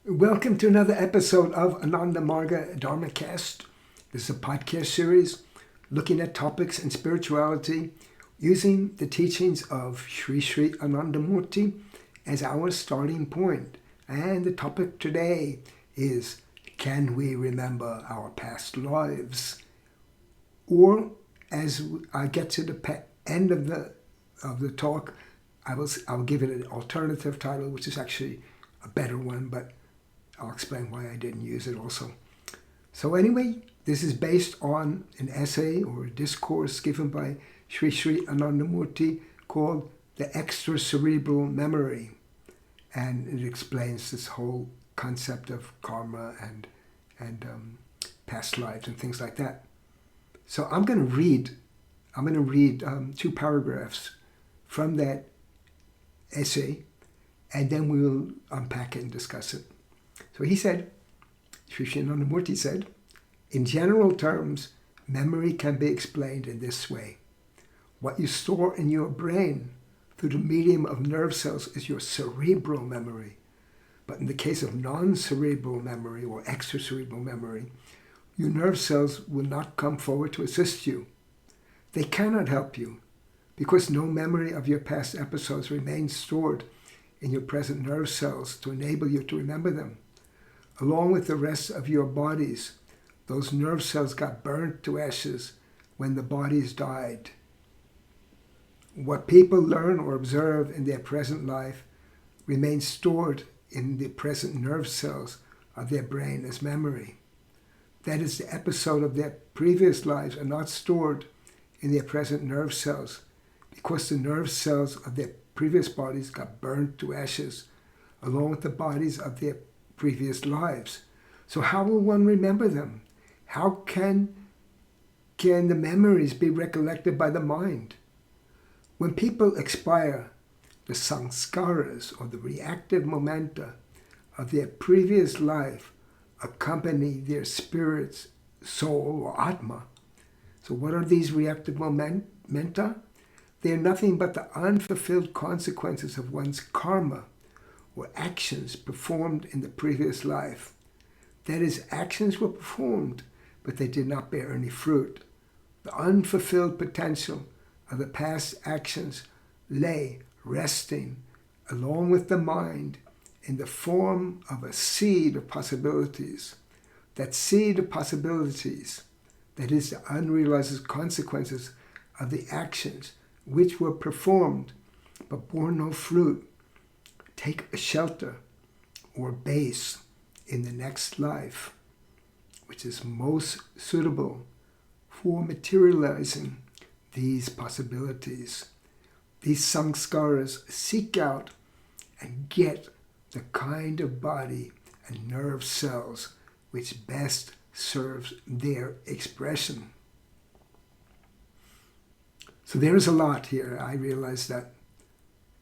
Welcome to another episode of Ananda Marga Dharmacast. This is a podcast series looking at topics in spirituality using the teachings of Shrii Shrii Anandamurti as our starting point. And the topic today is, can we remember our past lives? Or, as I get to the end of the talk, I'll give it an alternative title, which is actually a better one, but I'll explain why I didn't use it also. So anyway, this is based on an essay or a discourse given by Shrii Shrii Anandamurti called The Extracerebral Memory. And it explains this whole concept of karma and past lives and things like that. So I'm going to read two paragraphs from that essay, and then we'll unpack it and discuss it. So he said, Shrii Shrii Anandamurti said, in general terms, memory can be explained in this way. What you store in your brain through the medium of nerve cells is your cerebral memory. But in the case of non-cerebral memory or extracerebral memory, your nerve cells will not come forward to assist you. They cannot help you because no memory of your past episodes remains stored in your present nerve cells to enable you to remember them. Along with the rest of your bodies, those nerve cells got burnt to ashes when the bodies died. What people learn or observe in their present life remains stored in the present nerve cells of their brain as memory. That is, the episode of their previous lives are not stored in their present nerve cells because the nerve cells of their previous bodies got burnt to ashes along with the bodies of their previous lives. So how will one remember them? How can the memories be recollected by the mind? When people expire, the sanskaras, or the reactive momenta of their previous life, accompany their spirit's soul or atma. So what are these reactive momenta? They are nothing but the unfulfilled consequences of one's karma, or actions performed in the previous life. That is, actions were performed, but they did not bear any fruit. The unfulfilled potential of the past actions lay resting along with the mind in the form of a seed of possibilities. That seed of possibilities, that is the unrealized consequences of the actions which were performed but bore no fruit, take a shelter or base in the next life, which is most suitable for materializing these possibilities. These sanskaras seek out and get the kind of body and nerve cells which best serves their expression. So there is a lot here, I realize that.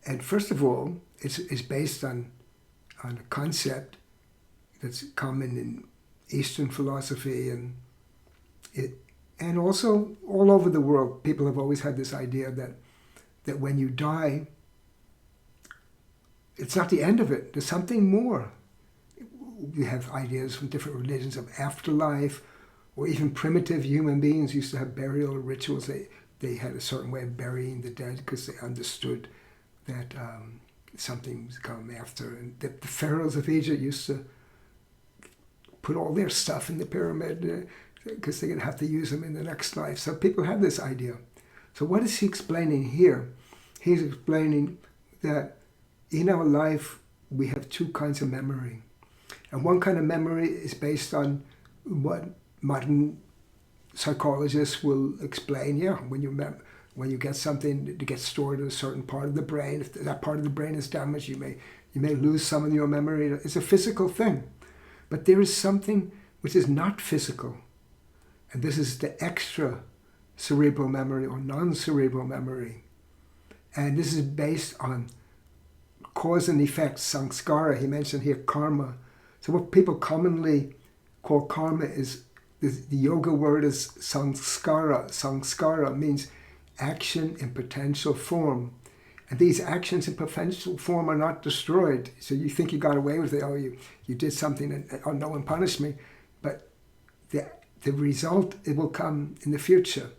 And first of all, it's based on a concept that's common in Eastern philosophy and also all over the world. People have always had this idea that when you die, it's not the end of it. There's something more. We have ideas from different religions of afterlife, or even primitive human beings used to have burial rituals. They had a certain way of burying the dead because they understood that something's come after. And the pharaohs of Egypt used to put all their stuff in the pyramid because they're going to have to use them in the next life. So people have this idea. So what is he explaining here? He's explaining that in our life we have two kinds of memory. And one kind of memory is based on what modern psychologists will explain. Yeah, when you get something that gets stored in a certain part of the brain, if that part of the brain is damaged, you may lose some of your memory. It's a physical thing. But there is something which is not physical. And this is the extra cerebral memory or non-cerebral memory. And this is based on cause and effect, sanskara. He mentioned here karma. So what people commonly call karma is, the yoga word is samskara. Samskara means action in potential form. And these actions in potential form are not destroyed. So you think you got away with it. Oh, you did something and oh, no one punished me. But the result, it will come in the future.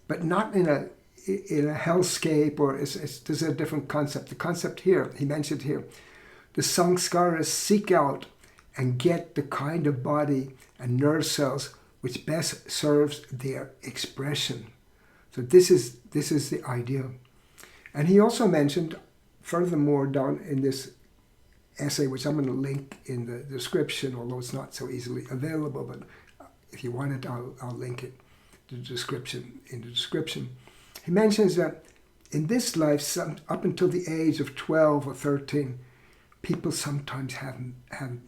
But not in a hellscape, or there's a different concept. The concept here, he mentioned here, the samskaras seek out and get the kind of body and nerve cells which best serves their expression. So this is the idea. And he also mentioned, furthermore, down in this essay, which I'm going to link in the description, although it's not so easily available, but if you want it, I'll link it in the description. He mentions that in this life, up until the age of 12 or 13, people sometimes have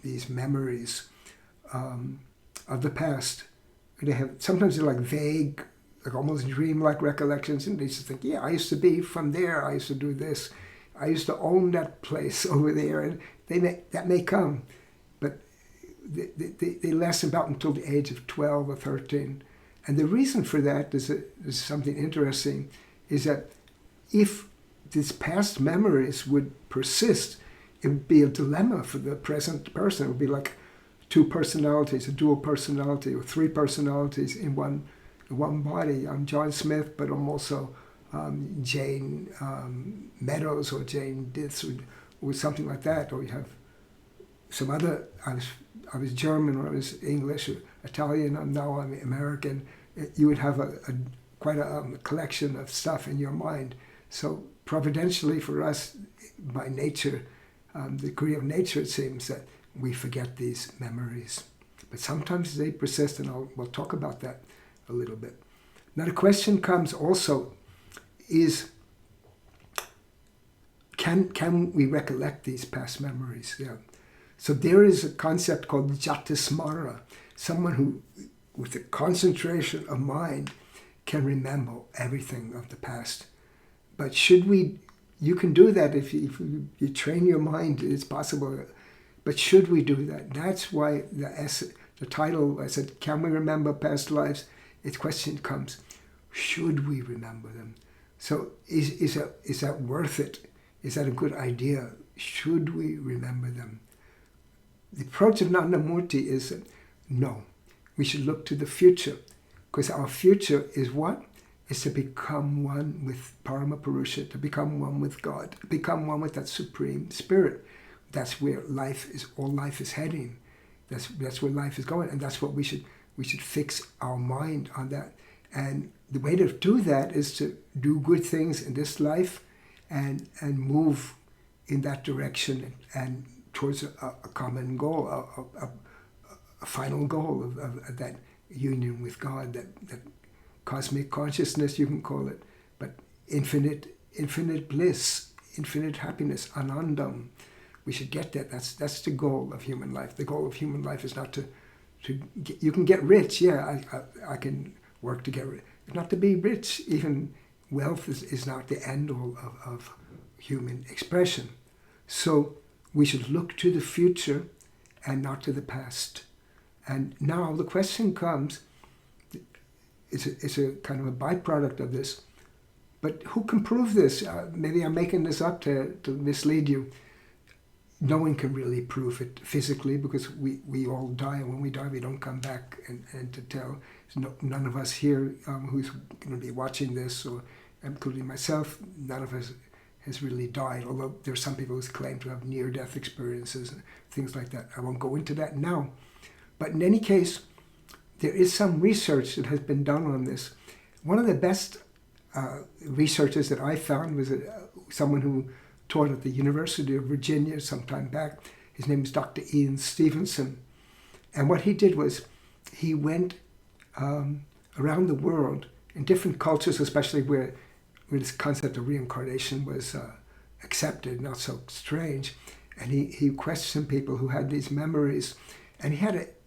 these memories of the past. Sometimes they're like vague, like almost dream-like recollections, and they just think, yeah, I used to be from there, I used to do this, I used to own that place over there, and that may come, but they last about until the age of 12 or 13. And the reason for that is something interesting, is that if these past memories would persist, it would be a dilemma for the present person. It would be like two personalities, a dual personality, or three personalities in one body. I'm John Smith, but I'm also Jane Meadows, or Jane Ditz, or something like that. Or you have some other, I was German, or I was English, or Italian, and now I'm American. You would have quite a collection of stuff in your mind. So providentially for us, by nature, the degree of nature, it seems that we forget these memories. But sometimes they persist, and we'll talk about that a little bit. Now the question comes also is, can we recollect these past memories? Yeah. So there is a concept called jatismara, someone who, with a concentration of mind, can remember everything of the past. But you can do that if you train your mind, it's possible. But should we do that? That's why the title, I said, can we remember past lives? Its question comes, should we remember them? So is that worth it? Is that a good idea? Should we remember them? The approach of Anandamurti is no. We should look to the future, because our future is what? Is to become one with Paramapurusha, to become one with God, to become one with that Supreme Spirit. That's where all life is heading. That's where life is going, and that's what we should fix our mind on that. And the way to do that is to do good things in this life, and move in that direction, and towards a common goal, a final goal of that union with God, that cosmic consciousness, you can call it, but infinite bliss, infinite happiness, anandam. We should get that. That's the goal of human life. The goal of human life is not to get, you can get rich. Yeah, I can work to get rich. Not to be rich. Even wealth is not the end all of human expression. So we should look to the future and not to the past. And now the question comes, it's a kind of a byproduct of this, but who can prove this? Maybe I'm making this up to mislead you. No one can really prove it physically, because we all die, and when we die we don't come back and to tell. None of us here who's going to be watching this, or including myself, none of us has really died, although there are some people who claim to have near-death experiences and things like that. I won't go into that now. But in any case, there is some research that has been done on this. One of the best researchers that I found was someone who taught at the University of Virginia some time back. His name is Dr. Ian Stevenson. And what he did was he went around the world in different cultures, especially where this concept of reincarnation was accepted, not so strange. And he questioned people who had these memories. And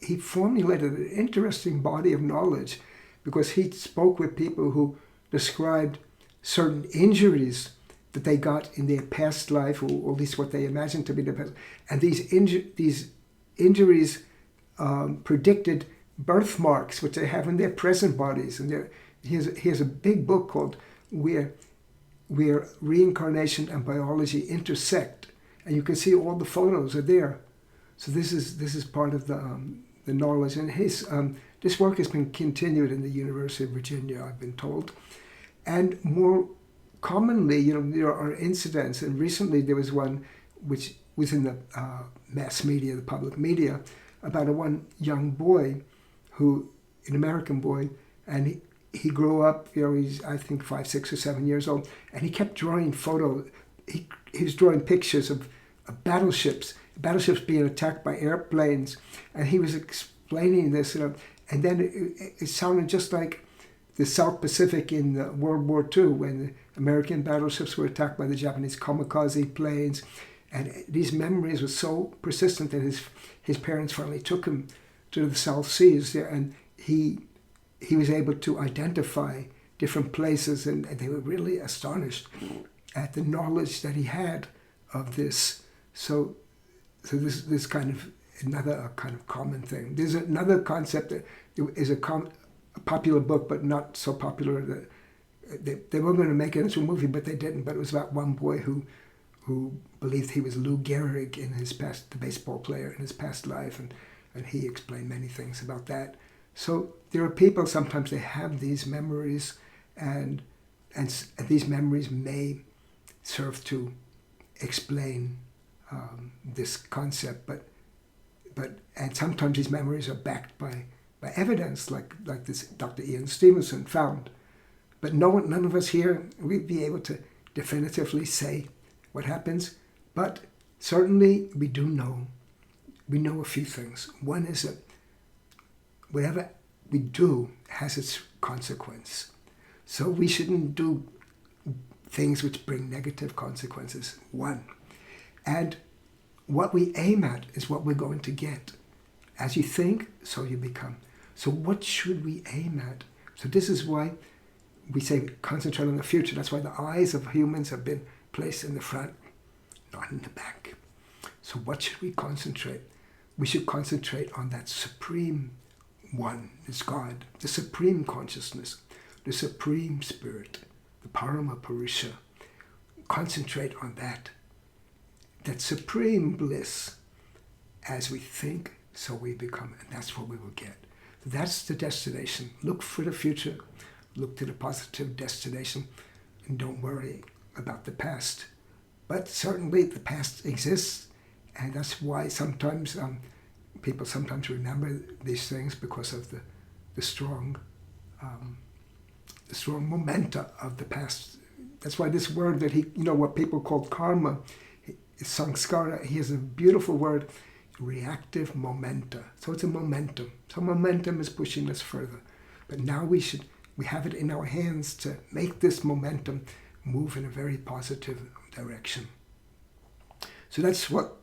he formulated an interesting body of knowledge, because he spoke with people who described certain injuries that they got in their past life, or at least what they imagined to be their past. And these injuries predicted birthmarks which they have in their present bodies. And he has a big book called Where where reincarnation and biology intersect, and you can see all the photos are there. So this is part of the knowledge, and this work has been continued in the University of Virginia, I've been told, and more commonly, there are incidents, and recently there was one which was in the mass media, the public media, about one young boy, an American boy, and he grew up, he's I think 5, 6, or 7 years old, and he kept drawing photos. He was drawing pictures of battleships being attacked by airplanes, and he was explaining this, and then it sounded just like the South Pacific in World War II, when the American battleships were attacked by the Japanese kamikaze planes. And these memories were so persistent that his parents finally took him to the South Seas there, and he was able to identify different places, and they were really astonished at the knowledge that he had of this. So this kind of another kind of common thing. There's another concept that is a popular book, but not so popular that they were going to make it into a movie, but they didn't. But it was about one boy who believed he was Lou Gehrig in his past, the baseball player in his past life, and he explained many things about that. So there are people, sometimes they have these memories, and these memories may serve to explain this concept, but sometimes these memories are backed by evidence, like this Dr. Ian Stevenson found. But none of us here, we'd be able to definitively say what happens, but certainly we know a few things. One is that whatever we do has its consequence. So we shouldn't do things which bring negative consequences, one. And what we aim at is what we're going to get. As you think, so you become. So what should we aim at? So this is why we say concentrate on the future. That's why the eyes of humans have been placed in the front, not in the back. So what should we concentrate? We should concentrate on that supreme one, is God, the supreme consciousness, the supreme spirit, the Parama Purusha. Concentrate on that supreme bliss. As we think, so we become, and that's what we will get. That's the destination. Look for the future. Look to the positive destination, and don't worry about the past. But certainly the past exists, and that's why sometimes people sometimes remember these things, because of the strong momenta of the past. That's why this word that what people call karma, is sanskara. He has a beautiful word, reactive momenta. So it's a momentum. So momentum is pushing us further. But now we have it in our hands to make this momentum move in a very positive direction. So that's what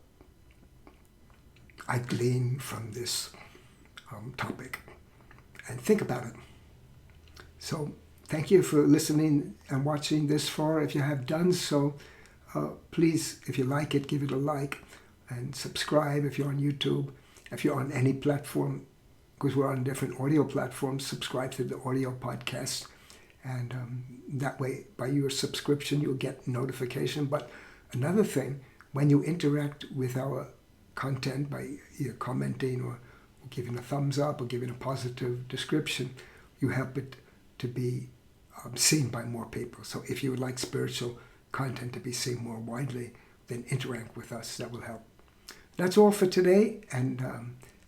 I glean from this topic. And think about it. So thank you for listening and watching this far. If you have done so, please, if you like it, give it a like, and subscribe if you're on YouTube. If you're on any platform, because we're on different audio platforms, subscribe to the audio podcast. And that way, by your subscription, you'll get notification. But another thing, when you interact with our content by either commenting or giving a thumbs up or giving a positive description, you help it to be seen by more people. So if you would like spiritual content to be seen more widely, then interact with us. That will help. That's all for today, and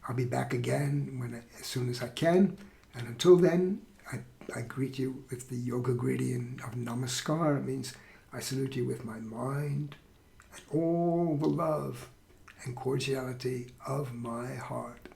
I'll be back again as soon as I can. And until then, I greet you with the yoga greeting of Namaskar. It means I salute you with my mind and all the love and cordiality of my heart.